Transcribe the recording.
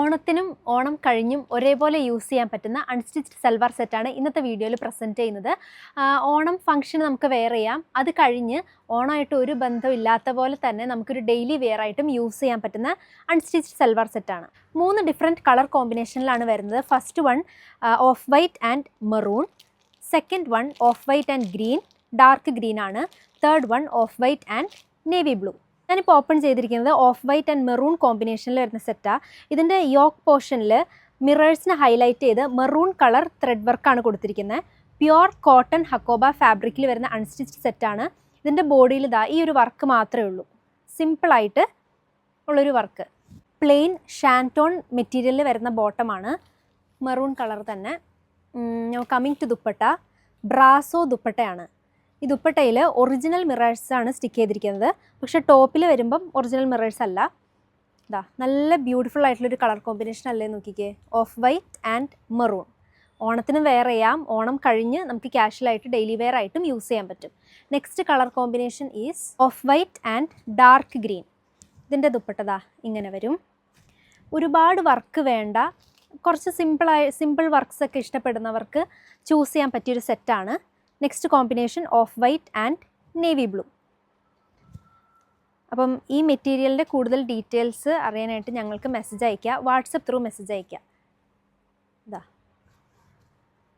ഓണത്തിനും ഓണം കഴിഞ്ഞും ഒരേപോലെ യൂസ് ചെയ്യാൻ പറ്റുന്ന അൺസ്റ്റിച്ച്ഡ് സൽവാർ സെറ്റാണ് ഇന്നത്തെ വീഡിയോയിൽ പ്രസൻറ്റ് ചെയ്യുന്നത്. ഓണം ഫംഗ്ഷൻ നമുക്ക് വെയർ ചെയ്യാം. അത് കഴിഞ്ഞ് ഓണമായിട്ട് ഒരു ബന്ധമില്ലാത്ത പോലെ തന്നെ നമുക്കൊരു ഡെയിലി വെയർ ആയിട്ടും യൂസ് ചെയ്യാൻ പറ്റുന്ന അൺസ്റ്റിച്ച്ഡ് സൽവാർ സെറ്റാണ്. 3 ഡിഫറെൻറ്റ് കളർ കോമ്പിനേഷനിലാണ് വരുന്നത്. First one off white and maroon, second one off white and green, dark green ആണ്, third one off white and navy blue. ഞാനിപ്പോൾ ഓപ്പൺ ചെയ്തിരിക്കുന്നത് ഓഫ് വൈറ്റ് ആൻഡ് മെറൂൺ കോമ്പിനേഷനിൽ വരുന്ന സെറ്റാണ്. ഇതിൻ്റെ യോക്ക് പോർഷനിൽ മിറേഴ്സിനെ ഹൈലൈറ്റ് ചെയ്ത് മെറൂൺ കളർ ത്രെഡ് വർക്കാണ് കൊടുത്തിരിക്കുന്നത്. പ്യുവർ കോട്ടൺ ഹക്കോബ ഫാബ്രിക്കിൽ വരുന്ന അൺസ്റ്റിച്ച്ഡ് സെറ്റാണ്. ഇതിൻ്റെ ബോഡിയിൽ ഈ ഒരു വർക്ക് മാത്രമേ ഉള്ളൂ, സിമ്പിളായിട്ട് ഉള്ളൊരു വർക്ക്. പ്ലെയിൻ ഷാൻറ്റോൺ മെറ്റീരിയലിൽ വരുന്ന ബോട്ടമാണ്, മെറൂൺ കളർ തന്നെ. കമ്മിങ് ടു ദുപ്പട്ട, ബ്രാസോ ദുപ്പട്ടയാണ്. ഈ ദുപ്പട്ടയിൽ ഒറിജിനൽ മിറേഴ്സാണ് സ്റ്റിക്ക് ചെയ്തിരിക്കുന്നത്. പക്ഷേ ടോപ്പിൽ വരുമ്പം ഒറിജിനൽ മിറേഴ്സ് അല്ല. നല്ല ബ്യൂട്ടിഫുൾ ആയിട്ടുള്ളൊരു കളർ കോമ്പിനേഷൻ അല്ലേ, നോക്കിക്കേ. Of white and maroon. ഓണത്തിന് വെയർ ചെയ്യാം, ഓണം കഴിഞ്ഞ് നമുക്ക് ക്യാഷ്വലായിട്ട് ഡെയിലി വെയർ ആയിട്ടും യൂസ് ചെയ്യാൻ പറ്റും. Next colour combination is of white and dark green. ഇതിൻ്റെ ദുപ്പട്ട ഇങ്ങനെ വരും. ഒരുപാട് വർക്ക് വേണ്ട, കുറച്ച് സിമ്പിൾ വർക്ക്സ് ഒക്കെ ഇഷ്ടപ്പെടുന്നവർക്ക് ചൂസ് ചെയ്യാൻ പറ്റിയൊരു സെറ്റാണ്. Next combination of white and navy blue. അപ്പം ഈ മെറ്റീരിയലിൻ്റെ കൂടുതൽ ഡീറ്റെയിൽസ് അറിയാനായിട്ട് ഞങ്ങൾക്ക് മെസ്സേജ് അയയ്ക്കുക, വാട്സപ്പ് ത്രൂ മെസ്സേജ് അയയ്ക്കുക.